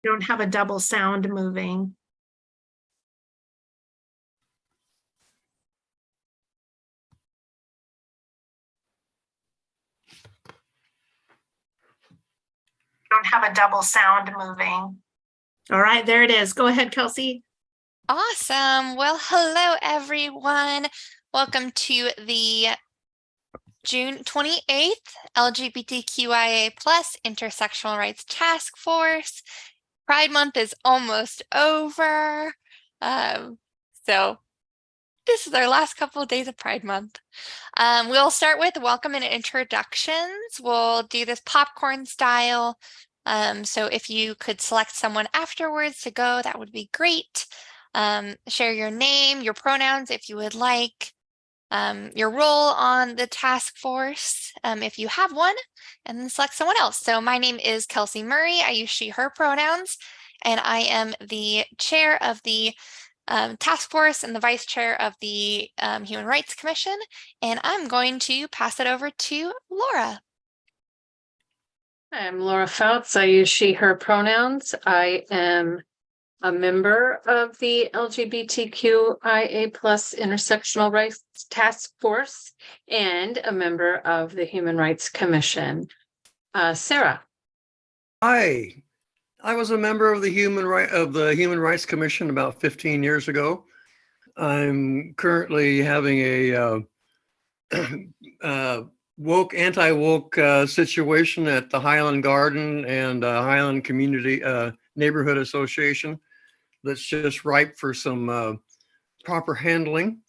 You don't have a double sound moving. Don't have a double sound moving. All right, there it is. Go ahead, Kelsey. Awesome. Well, hello, everyone. Welcome to the June 28th LGBTQIA plus Intersectional Rights Task Force. Pride Month is almost over. So this is our last couple of days of Pride Month. We'll start with welcome and introductions. We'll do this popcorn style. So if you could select someone afterwards to go, that would be great. Share your name, your pronouns if you would like, your role on the task force if you have one, and then select someone else. So my name is Kelsey Murray. I use she, her pronouns, and I am the chair of the task force and the vice chair of the Human Rights Commission. And I'm going to pass it over to Laura. I'm Laura Fouts. I use she, her pronouns. I am a member of the LGBTQIA plus Intersectional Rights Task Force and a member of the Human Rights Commission. Sarah. Hi, I was a member of the Human Rights Commission about 15 years ago. I'm currently having a anti-woke situation at the Highland Garden and Highland Community Neighborhood Association that's just ripe for some proper handling.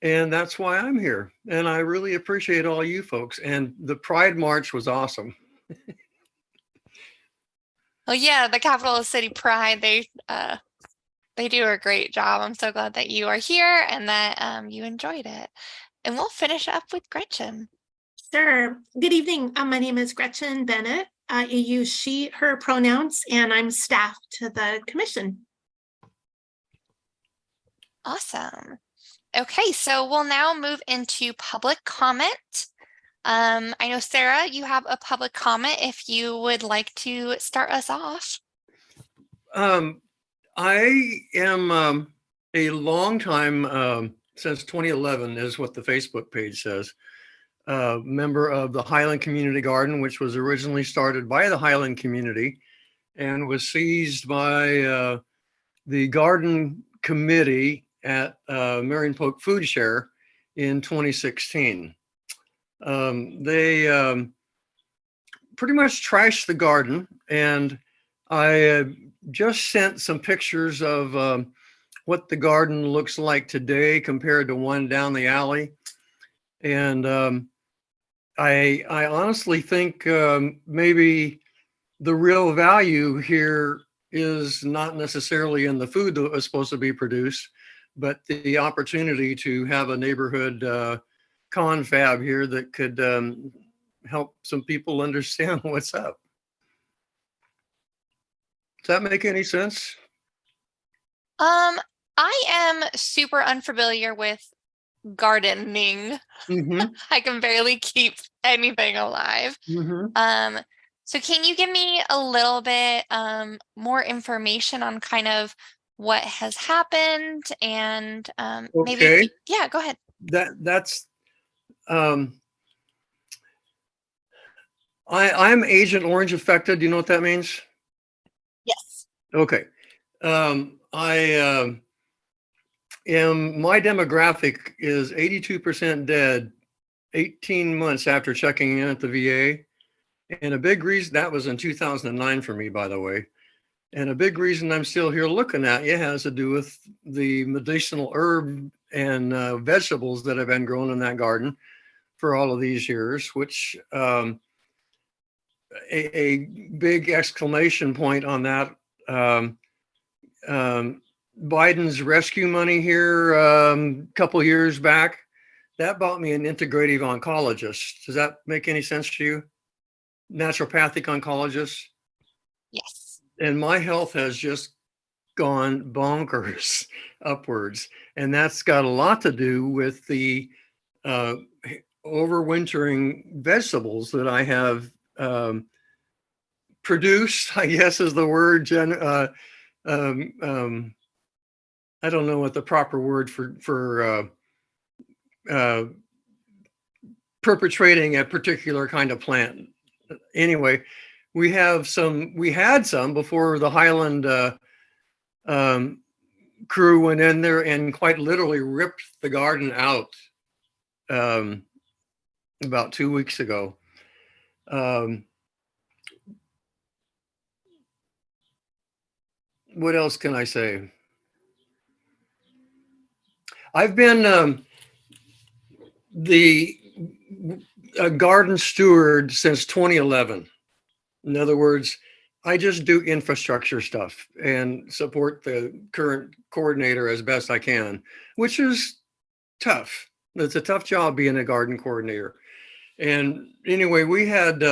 And that's why I'm here. And I really appreciate all you folks. And the Pride March was awesome. Well, yeah, the Capital City Pride, they do a great job. I'm so glad that you are here and that you enjoyed it. And we'll finish up with Gretchen. Sure. Good evening. My name is Gretchen Bennett. I use she, her pronouns, and I'm staff to the commission. Awesome. Okay, so we'll now move into public comment. I know, Sarah, you have a public comment if you would like to start us off. I am a long time, since 2011 is what the Facebook page says, member of the Highland Community Garden, which was originally started by the Highland community and was seized by the garden committee at Marion Polk Food Share in 2016. They pretty much trashed the garden, and I just sent some pictures of what the garden looks like today compared to one down the alley. And I honestly think maybe the real value here is not necessarily in the food that was supposed to be produced, but the opportunity to have a neighborhood confab here that could help some people understand what's up. Does that make any sense? I am super unfamiliar with gardening. Mm-hmm. I can barely keep anything alive. Mm-hmm. So can you give me a little bit more information on kind of what has happened and maybe, yeah, go ahead. That's I'm Agent Orange affected. Do you know what that means? Yes. Okay. My demographic is 82% dead 18 months after checking in at the VA. And a big reason, that was in 2009 for me, by the way. And a big reason I'm still here looking at you has to do with the medicinal herb and vegetables that have been grown in that garden for all of these years, which a big exclamation point on that. Biden's rescue money here a couple years back, that bought me an integrative oncologist. Does that make any sense to you? Naturopathic oncologist? Yes. And my health has just gone bonkers upwards. And that's got a lot to do with the overwintering vegetables that I have produced, I guess is the word, I don't know what the proper word for uh, perpetrating a particular kind of plant. Anyway, we had some before the Highland um, crew went in there and quite literally ripped the garden out about 2 weeks ago. What else can I say? I've been the garden steward since 2011. In other words, I just do infrastructure stuff and support the current coordinator as best I can, which is tough. It's a tough job being a garden coordinator. And anyway, we had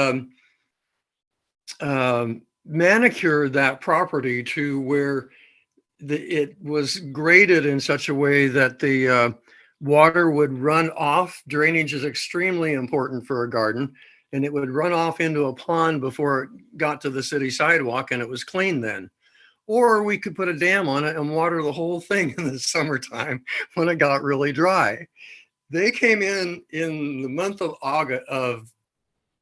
manicured that property to where it was graded in such a way that the water would run off. Drainage is extremely important for a garden, and it would run off into a pond before it got to the city sidewalk, and it was clean then. Or we could put a dam on it and water the whole thing in the summertime when it got really dry. They came in the month of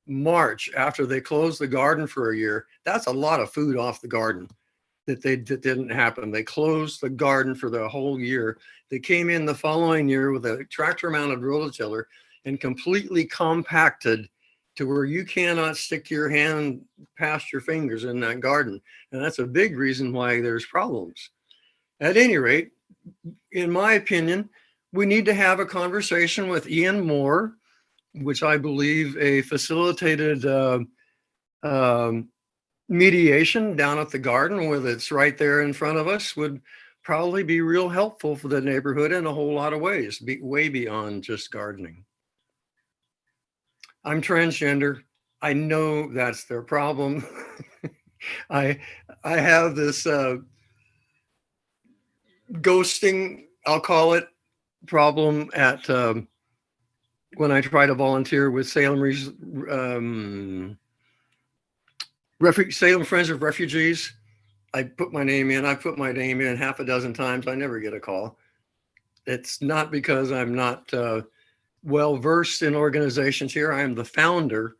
March, after they closed the garden for a year. That's a lot of food off the garden that didn't happen. They closed the garden for the whole year. They came in the following year with a tractor mounted rototiller and completely compacted to where you cannot stick your hand past your fingers in that garden. And that's a big reason why there's problems. At any rate, in my opinion, we need to have a conversation with Ian Moore, which I believe a facilitated mediation down at the garden, where it's right there in front of us, would probably be real helpful for the neighborhood in a whole lot of ways, way beyond just gardening. I'm transgender. I know that's their problem. I have this ghosting, I'll call it, problem at when I try to volunteer with Salem Friends of Refugees. I put my name in. I put my name in half a dozen times. I never get a call. It's not because I'm not well versed in organizations here. I am the founder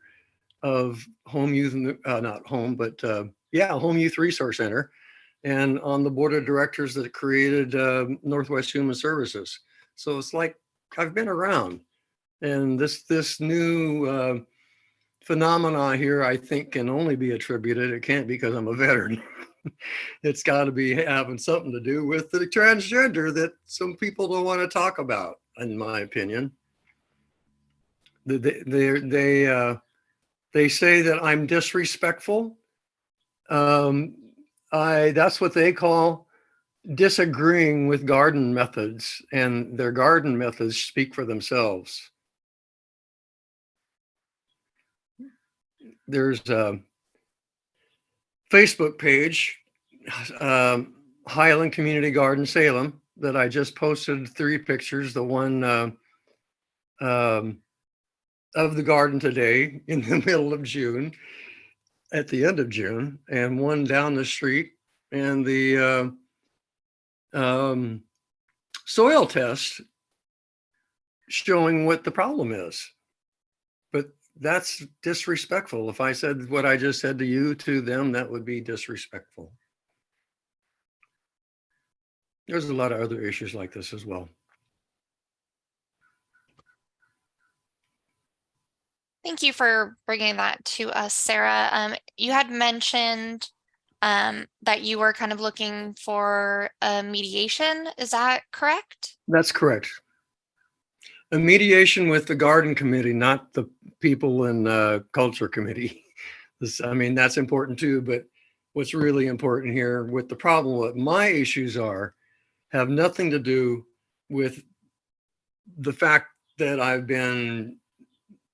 of Home Youth, not Home, but Home Youth Resource Center, and on the board of directors that created Northwest Human Services. So it's like I've been around, and this new phenomena here, I think, can only be attributed. It can't, because I'm a veteran. It's got to be having something to do with the transgender that some people don't want to talk about, in my opinion. They say that I'm disrespectful. That's what they call disagreeing with garden methods, and their garden methods speak for themselves. There's a Facebook page, Highland Community Garden Salem, that I just posted 3 pictures. The one of the garden today in the middle of June, at the end of June, and one down the street, and the soil test showing what the problem is. But that's disrespectful. If I said what I just said to you to them, that would be disrespectful. There's a lot of other issues like this as well. Thank you for bringing that to us, Sarah. You had mentioned that you were kind of looking for a mediation. Is that correct? That's correct. A mediation with the garden committee, not the people in the culture committee. That's important too, but what's really important here with the problem, what my issues are, have nothing to do with the fact that I've been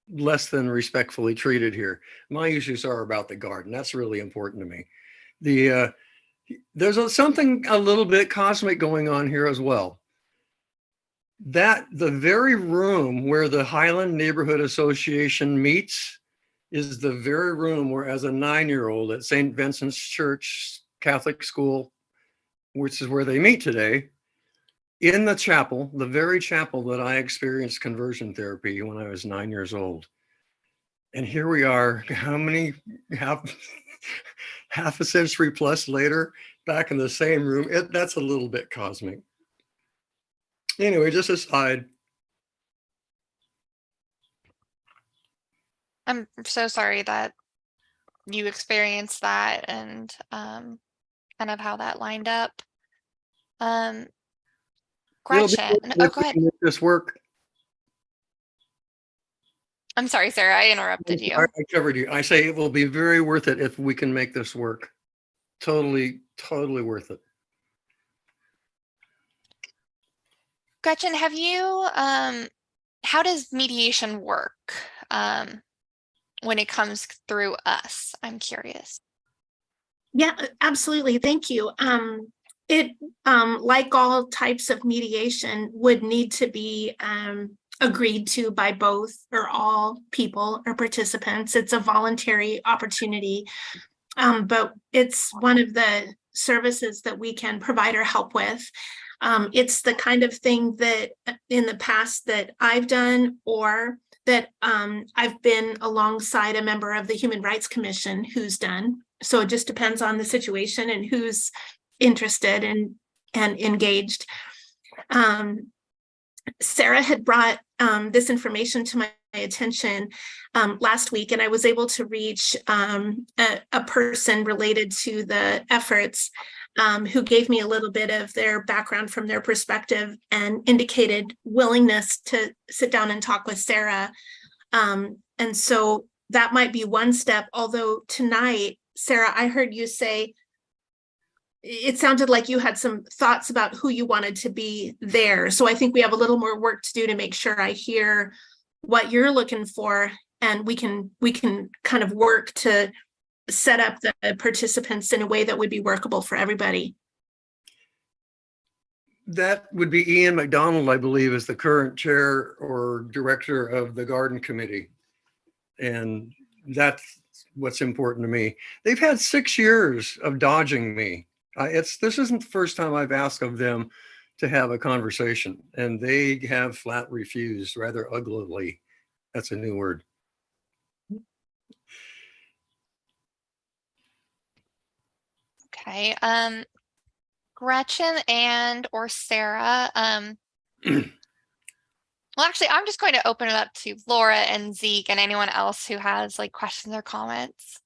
less than respectfully treated here. My issues are about the garden. That's really important to me. There's something a little bit cosmic going on here as well. That the very room where the Highland Neighborhood Association meets is the very room where, as a 9-year-old at St. Vincent's Church Catholic School, which is where they meet today, in the chapel, the very chapel that I experienced conversion therapy when I was 9 years old. And here we are, how many, half a century plus later, back in the same room. That's a little bit cosmic. Anyway, just aside. I'm so sorry that you experienced that and kind of how that lined up. It'll be Gretchen, if oh, we go ahead. can make this work. I'm sorry, Sarah, I interrupted you. I covered you. I say it will be very worth it if we can make this work. Totally, totally worth it. Gretchen, have you, how does mediation work when it comes through us? I'm curious. Yeah, absolutely. Thank you. It, like all types of mediation, would need to be agreed to by both or all people or participants. It's a voluntary opportunity, but it's one of the services that we can provide or help with. It's the kind of thing that in the past that I've done, or that I've been alongside a member of the Human Rights Commission who's done. So it just depends on the situation and who's interested and engaged. Sarah had brought this information to my attention last week, and I was able to reach a person related to the efforts who gave me a little bit of their background from their perspective and indicated willingness to sit down and talk with Sarah. And so that might be one step, although tonight, Sarah, I heard you say, it sounded like you had some thoughts about who you wanted to be there. So I think we have a little more work to do to make sure I hear what you're looking for, and we can kind of work to set up the participants in a way that would be workable for everybody. That would be Ian McDonald, I believe, is the current chair or director of the Garden Committee. And that's what's important to me. They've had 6 years of dodging me. This isn't the first time I've asked of them to have a conversation, and they have flat refused rather uglily. That's a new word. Okay. Gretchen and or Sarah. Well, actually, I'm just going to open it up to Laura and Zeke and anyone else who has like questions or comments.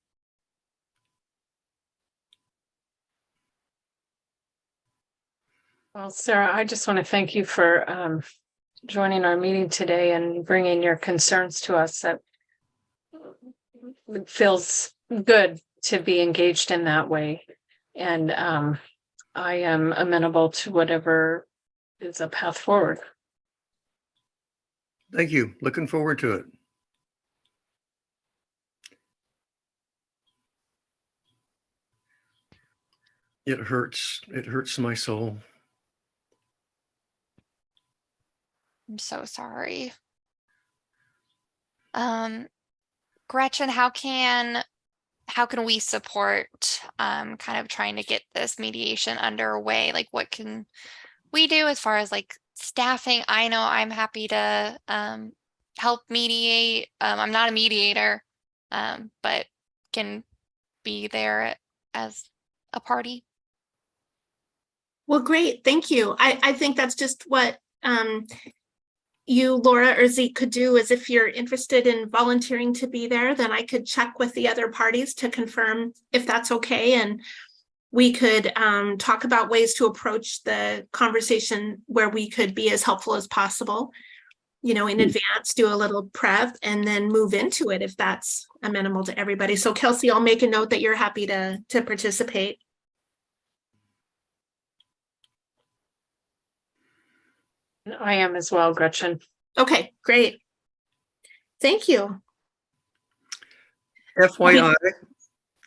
Well, Sarah, I just want to thank you for joining our meeting today and bringing your concerns to us. That it feels good to be engaged in that way. And I am amenable to whatever is a path forward. Thank you. Looking forward to it. It hurts. It hurts my soul. I'm so sorry. Gretchen, how can we support kind of trying to get this mediation underway? Like, what can we do as far as like staffing? I know I'm happy to help mediate. I'm not a mediator, but can be there as a party. Well, great. Thank you. I think that's just what you, Laura, or Zeke could do, is if you're interested in volunteering to be there, then I could check with the other parties to confirm if that's okay. And we could talk about ways to approach the conversation where we could be as helpful as possible, in advance, do a little prep, and then move into it if that's amenable to everybody. So Kelsey, I'll make a note that you're happy to participate. I am as well, Gretchen. Okay, great. Thank you. FYI,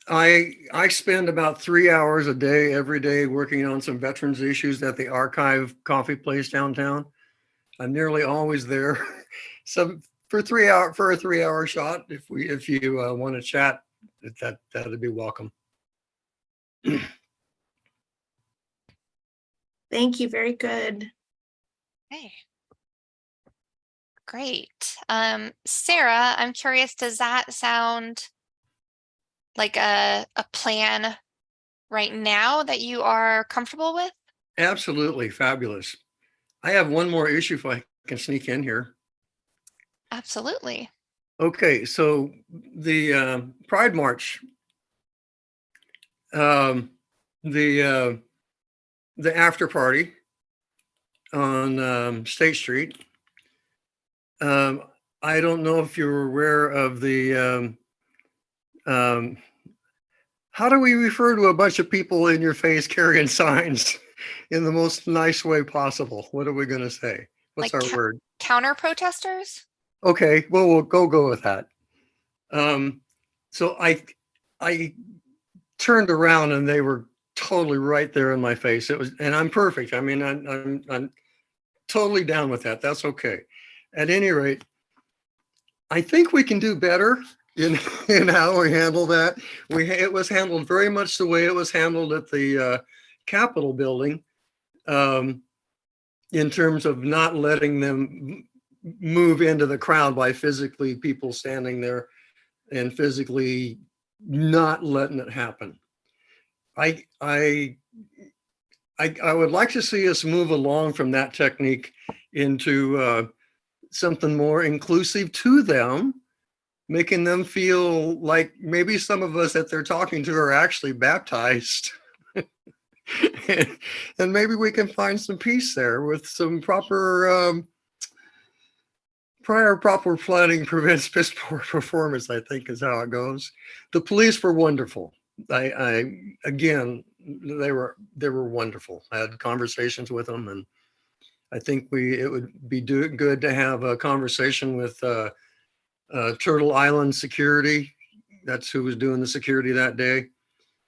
I spend about 3 hours a day, every day, working on some veterans issues at the Archive coffee place downtown. I'm nearly always there. for a 3-hour shot, if you want to chat, that'd be welcome. Thank you. Very good. Okay. Great. Sarah, I'm curious, does that sound like a plan right now that you are comfortable with? Absolutely fabulous. I have one more issue if I can sneak in here. Absolutely. Okay, so the Pride March, the after party on State Street. I don't know if you're aware of the how do we refer to a bunch of people in your face carrying signs in the most nice way possible? What are we going to say? What's Like our word? Counter protesters? Okay, well, we'll go with that. So I turned around and they were totally right there in my face. It was, and I'm perfect. I mean, I'm totally down with that. That's okay. At any rate, I think we can do better in how we handle that. It was handled very much the way it was handled at the Capitol building, in terms of not letting them move into the crowd by physically people standing there and physically not letting it happen. I would like to see us move along from that technique into something more inclusive to them, making them feel like maybe some of us that they're talking to are actually baptized. And maybe we can find some peace there with some proper proper planning prevents piss poor performance, I think is how it goes. The police were wonderful. I again, they were wonderful. I had conversations with them, and I think it would be good to have a conversation with Turtle Island Security. That's who was doing the security that day,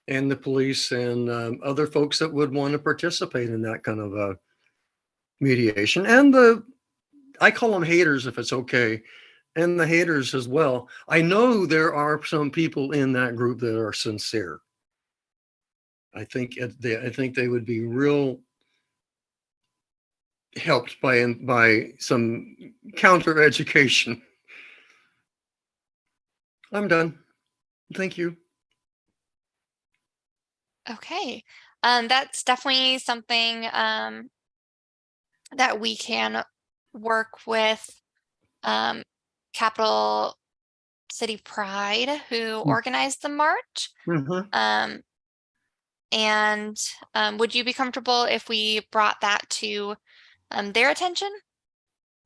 and the police and other folks that would want to participate in that kind of mediation. And I call them haters, if it's okay, and the haters as well. I know there are some people in that group that are sincere. I think they would be real helped by some counter education. I'm done. Thank you. Okay. That's definitely something that we can work with Capital City Pride, who organized the march. Mm-hmm. And would you be comfortable if we brought that to their attention?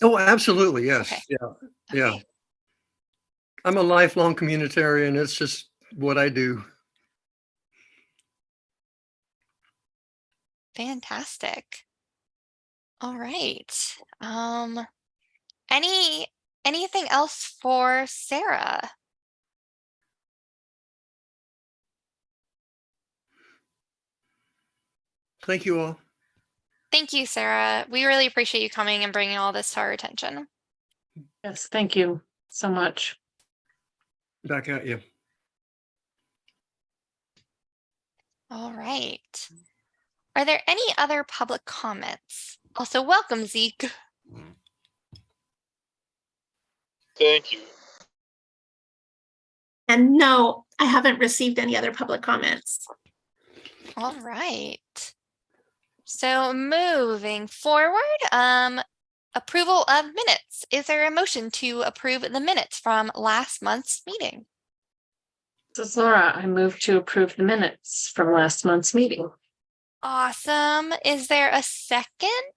Oh, absolutely. Yes. Okay. Yeah. Okay. Yeah. I'm a lifelong communitarian. It's just what I do. Fantastic. All right. Anything else for Sarah? Thank you all. Thank you, Sarah. We really appreciate you coming and bringing all this to our attention. Yes, thank you so much. Back at you. All right. Are there any other public comments? Also, welcome, Zeke. Thank you. And no, I haven't received any other public comments. All right. So moving forward, approval of minutes. Is there a motion to approve the minutes from last month's meeting? This is Laura. I move to approve the minutes from last month's meeting. Awesome. Is there a second?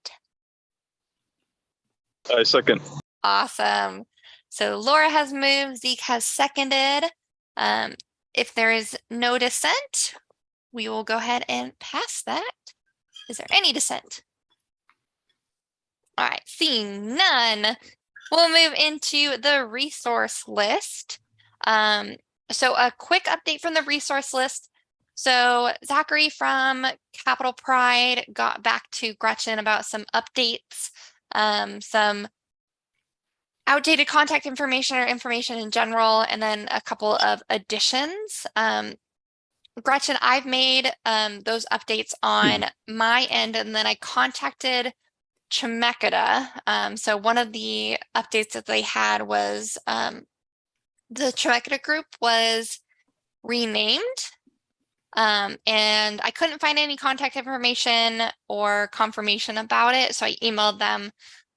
I second. Awesome. So Laura has moved, Zeke has seconded. If there is no dissent, we will go ahead and pass that. Is there any dissent? All right, seeing none, we'll move into the resource list. So a quick update from the resource list. So Zachary from Capital Pride got back to Gretchen about some updates, some outdated contact information or information in general, and then a couple of additions. Gretchen, I've made those updates on my end, and then I contacted Chemeketa. So one of the updates that they had was the Chemeketa group was renamed, and I couldn't find any contact information or confirmation about it. So I emailed them,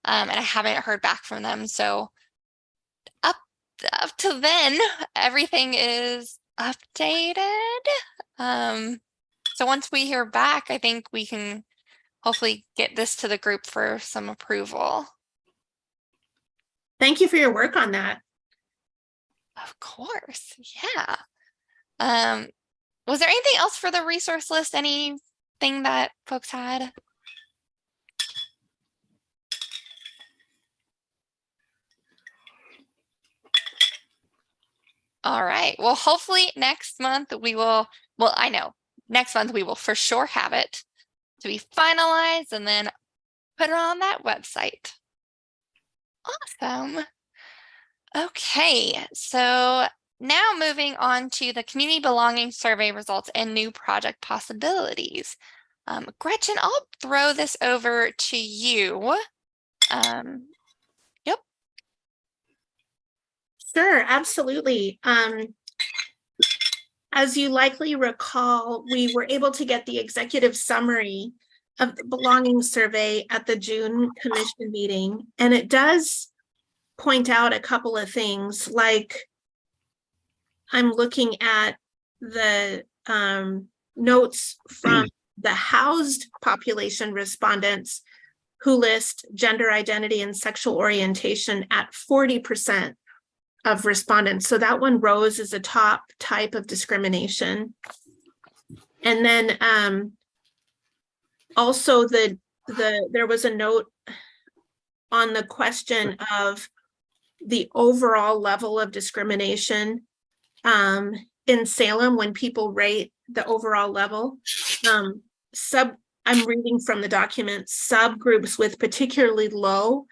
and I haven't heard back from them. So up to then, everything is updated. So once we hear back, I think we can hopefully get this to the group for some approval. Thank you for your work on that. Of course, yeah. Was there anything else for the resource list? Anything that folks had? All right. Well, hopefully next month we will, well, I know next month we will for sure have it to be finalized and then put it on that website. Awesome. Okay, so now moving on to the community belonging survey results and new project possibilities. Gretchen, I'll throw this over to you. Yep. Sure, absolutely. As you likely recall, we were able to get the executive summary of the belonging survey at the June commission meeting, and it does point out a couple of things, like I'm looking at the notes from the housed population respondents who list gender identity and sexual orientation at 40% of respondents. So that one rose as a top type of discrimination. And then also there was a note on the question of the overall level of discrimination in Salem when people rate the overall level. I'm reading from the document, subgroups with particularly low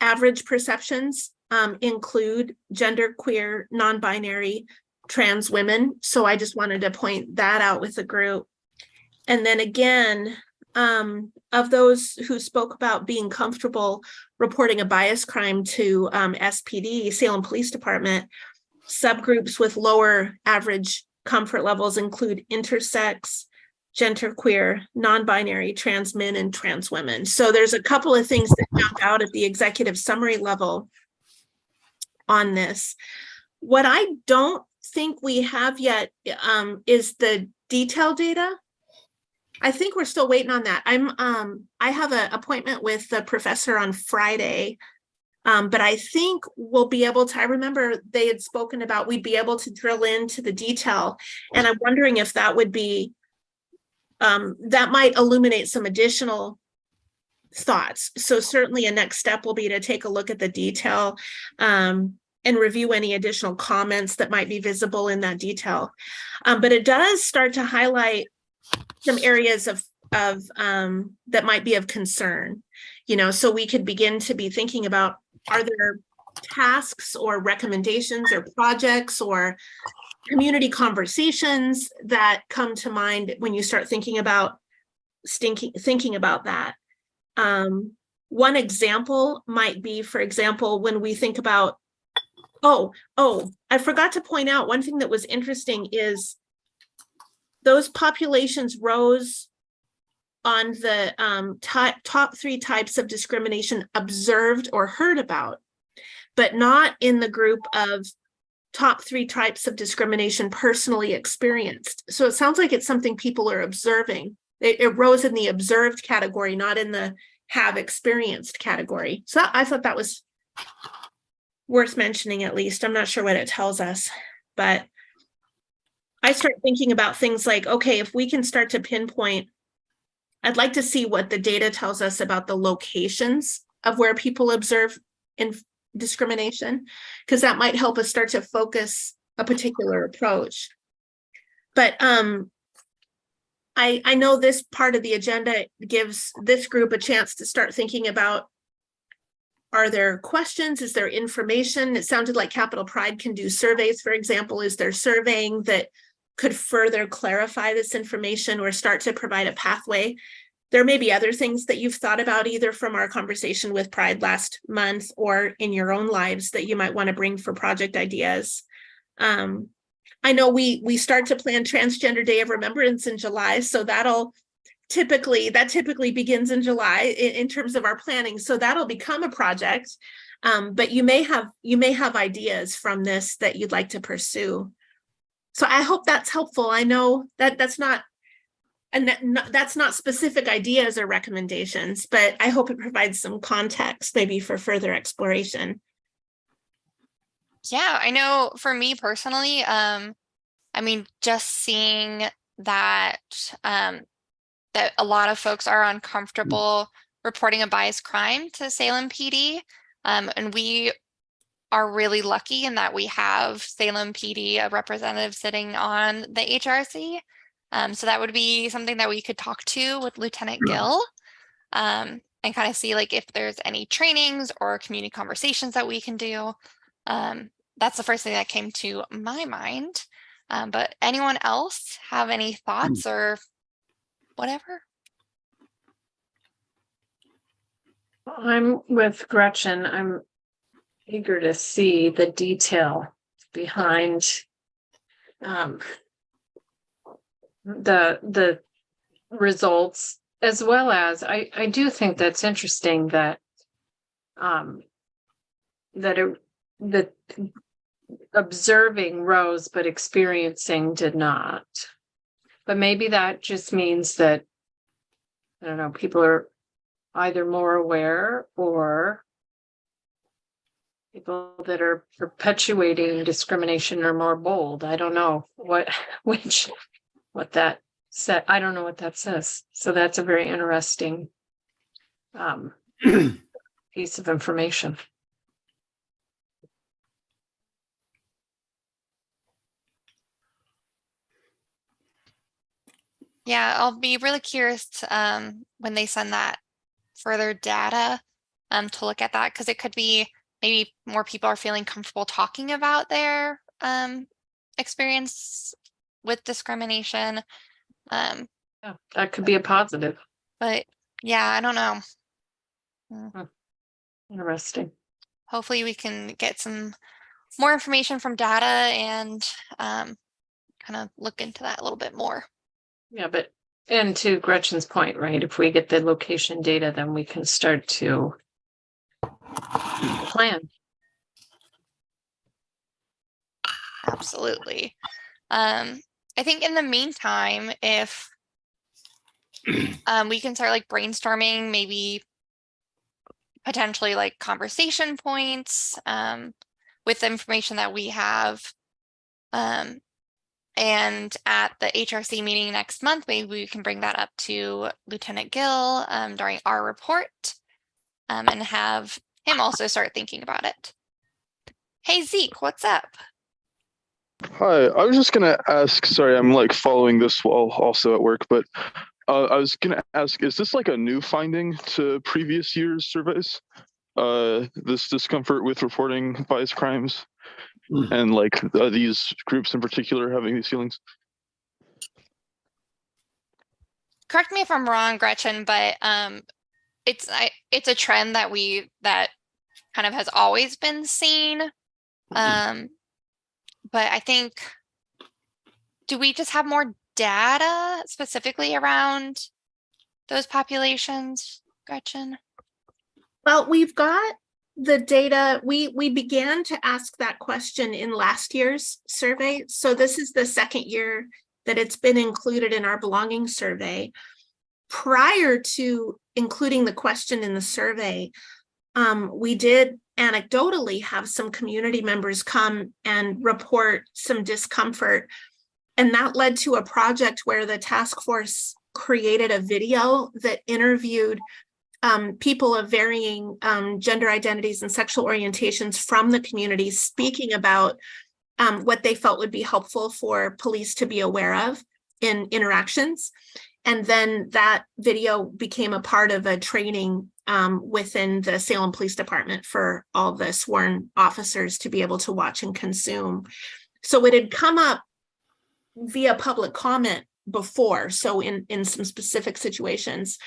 average perceptions include genderqueer, non-binary, trans women. So I just wanted to point that out with the group. And then again, of those who spoke about being comfortable reporting a bias crime to SPD, Salem Police Department, subgroups with lower average comfort levels include intersex, genderqueer, non-binary, trans men, and trans women. So there's a couple of things that jump out at the executive summary level on this. What I don't think we have yet is the detail data. I think we're still waiting on that. I have an appointment with the professor on Friday, but I think we'll be able to, I remember they had spoken about we'd be able to drill into the detail, and I'm wondering if that would be, that might illuminate some additional thoughts. So certainly a next step will be to take a look at the detail and review any additional comments that might be visible in that detail. But it does start to highlight some areas of that might be of concern, so we could begin to be thinking about, are there tasks or recommendations or projects or community conversations that come to mind when you start thinking about that. One example might be, for example, when we think about, I forgot to point out one thing that was interesting is those populations rose on the top 3 types of discrimination observed or heard about, but not in the group of top 3 types of discrimination personally experienced. So it sounds like it's something people are observing. It rose in the observed category, not in the have experienced category. So I thought that was worth mentioning, at least. I'm not sure what it tells us, but I start thinking about things like, okay, if we can start to pinpoint, I'd like to see what the data tells us about the locations of where people observe in discrimination, because that might help us start to focus a particular approach. But I know this part of the agenda gives this group a chance to start thinking about Are there questions? Is there information? It sounded like Capital Pride can do surveys, for example. Is there surveying that could further clarify this information or start to provide a pathway? There may be other things that you've thought about either from our conversation with Pride last month or in your own lives that you might want to bring for project ideas. I know we start to plan Transgender Day of Remembrance in July, so that typically begins in July in terms of our planning. So that'll become a project, but you may have ideas from this that you'd like to pursue. So I hope that's helpful. I know that that's not specific ideas or recommendations, but I hope it provides some context maybe for further exploration. Yeah, I know for me personally, I mean, just seeing that that a lot of folks are uncomfortable reporting a biased crime to Salem PD, and we are really lucky in that we have Salem PD, a representative sitting on the HRC. So that would be something that we could talk to with Lieutenant Gill, and kind of see like if there's any trainings or community conversations that we can do. That's the first thing that came to my mind. But anyone else have any thoughts or whatever? I'm with Gretchen. I'm eager to see the detail behind the results, as well as I do think that's interesting that that observing rose but experiencing did not. But maybe that just means that, I don't know, people are either more aware, or people that are perpetuating discrimination are more bold. I don't know what that said. I don't know what that says. So that's a very interesting piece of information. Yeah, I'll be really curious to, when they send that further data to look at that, because it could be maybe more people are feeling comfortable talking about their experience with discrimination. Yeah, that could be a positive. But yeah, I don't know. Interesting. Hopefully we can get some more information from data and kind of look into that a little bit more. Yeah, and to Gretchen's point, right? If we get the location data, then we can start to plan. Absolutely. I think in the meantime, if we can start like brainstorming, maybe potentially like conversation points with the information that we have. And at the HRC meeting next month, maybe we can bring that up to Lieutenant Gill during our report and have him also start thinking about it. Hey, Zeke, what's up? Hi, I was just gonna ask, sorry, I'm like following this while also at work, but I was gonna ask, is this like a new finding to previous years' surveys? This discomfort with reporting biased crimes and like these groups in particular having these feelings? Correct me if I'm wrong, Gretchen, but it's a trend that kind of has always been seen. But I think, do we just have more data specifically around those populations, Gretchen? Well, we've got the data. We began to ask that question in last year's survey. So this is the second year that it's been included in our belonging survey. Prior to including the question in the survey, we did anecdotally have some community members come and report some discomfort. And that led to a project where the task force created a video that interviewed people of varying gender identities and sexual orientations from the community, speaking about what they felt would be helpful for police to be aware of in interactions. And then that video became a part of a training within the Salem Police Department for all the sworn officers to be able to watch and consume. So it had come up via public comment before, so in some specific situations.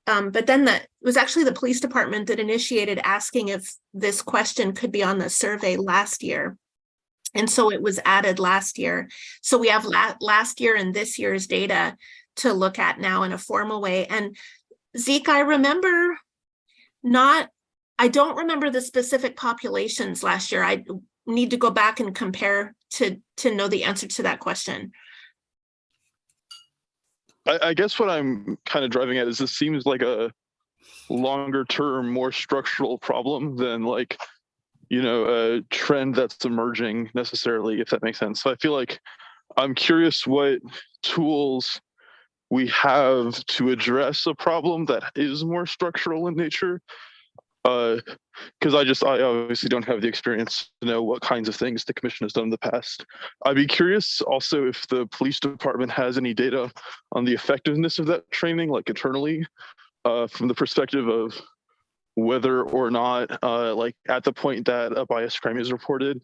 But then it was actually the police department that initiated asking if this question could be on the survey last year. And so it was added last year. So we have last year and this year's data to look at now in a formal way. And Zeke, I don't remember the specific populations last year. I need to go back and compare to know the answer to that question. I guess what I'm kind of driving at is this seems like a longer term, more structural problem than like, a trend that's emerging necessarily, if that makes sense. So I feel like I'm curious what tools we have to address a problem that is more structural in nature. Because I obviously don't have the experience to know what kinds of things the commission has done in the past. I'd be curious also if the police department has any data on the effectiveness of that training, like internally, from the perspective of whether or not, like at the point that a bias crime is reported,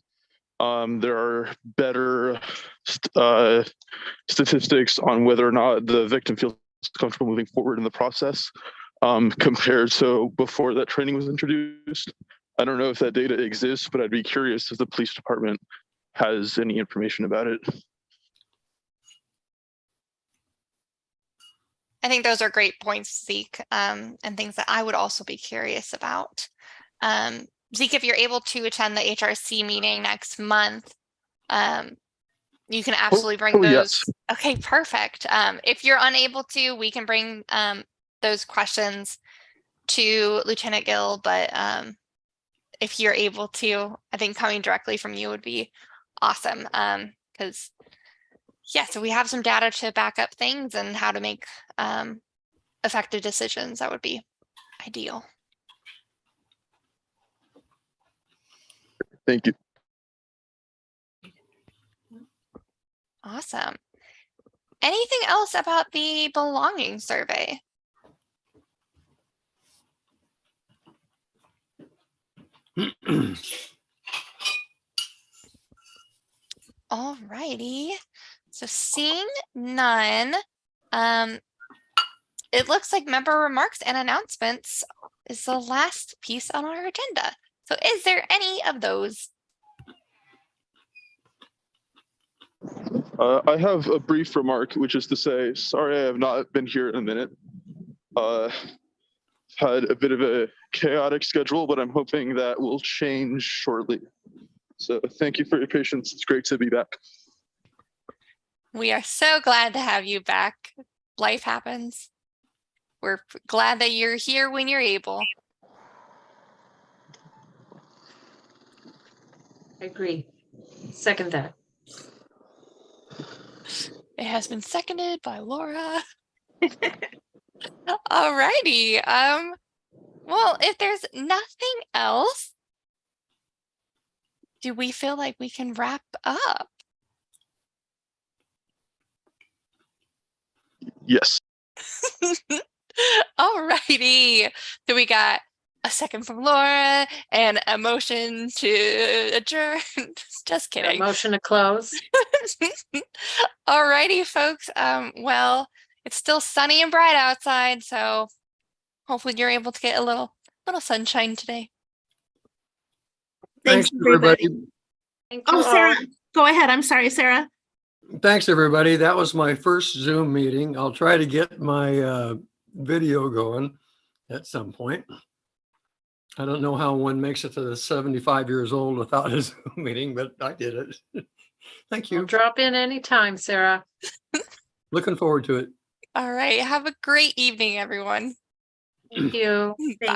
there are better statistics on whether or not the victim feels comfortable moving forward in the process. Compared to before that training was introduced. I don't know if that data exists, but I'd be curious if the police department has any information about it. I think those are great points, Zeke, and things that I would also be curious about. Zeke, if you're able to attend the HRC meeting next month, you can absolutely bring those. Yes. Okay, perfect. If you're unable to, we can bring those questions to Lieutenant Gill, but if you're able to, I think coming directly from you would be awesome. Because so we have some data to back up things and how to make effective decisions. That would be ideal. Thank you. Awesome. Anything else about the belonging survey? All righty. So seeing none, it looks like member remarks and announcements is the last piece on our agenda. So is there any of those? I have a brief remark, which is to say, sorry I have not been here in a minute. Had a bit of a chaotic schedule, but I'm hoping that will change shortly. So thank you for your patience. It's great to be back. We are so glad to have you back. Life happens. We're glad that you're here when you're able. I agree. Second that. It has been seconded by Laura. All righty. Well, if there's nothing else, do we feel like we can wrap up? Yes. All righty. So we got a second from Laura and a motion to adjourn. Just kidding. A motion to close. All righty, folks. Well, it's still sunny and bright outside, so hopefully you're able to get a little sunshine today. Thanks, everybody. Oh, all. Sarah, go ahead. I'm sorry, Sarah. Thanks, everybody. That was my first Zoom meeting. I'll try to get my video going at some point. I don't know how one makes it to the 75 years old without a Zoom meeting, but I did it. Thank you. You'll drop in anytime, Sarah. Looking forward to it. All right. Have a great evening, everyone. Thank you. Bye.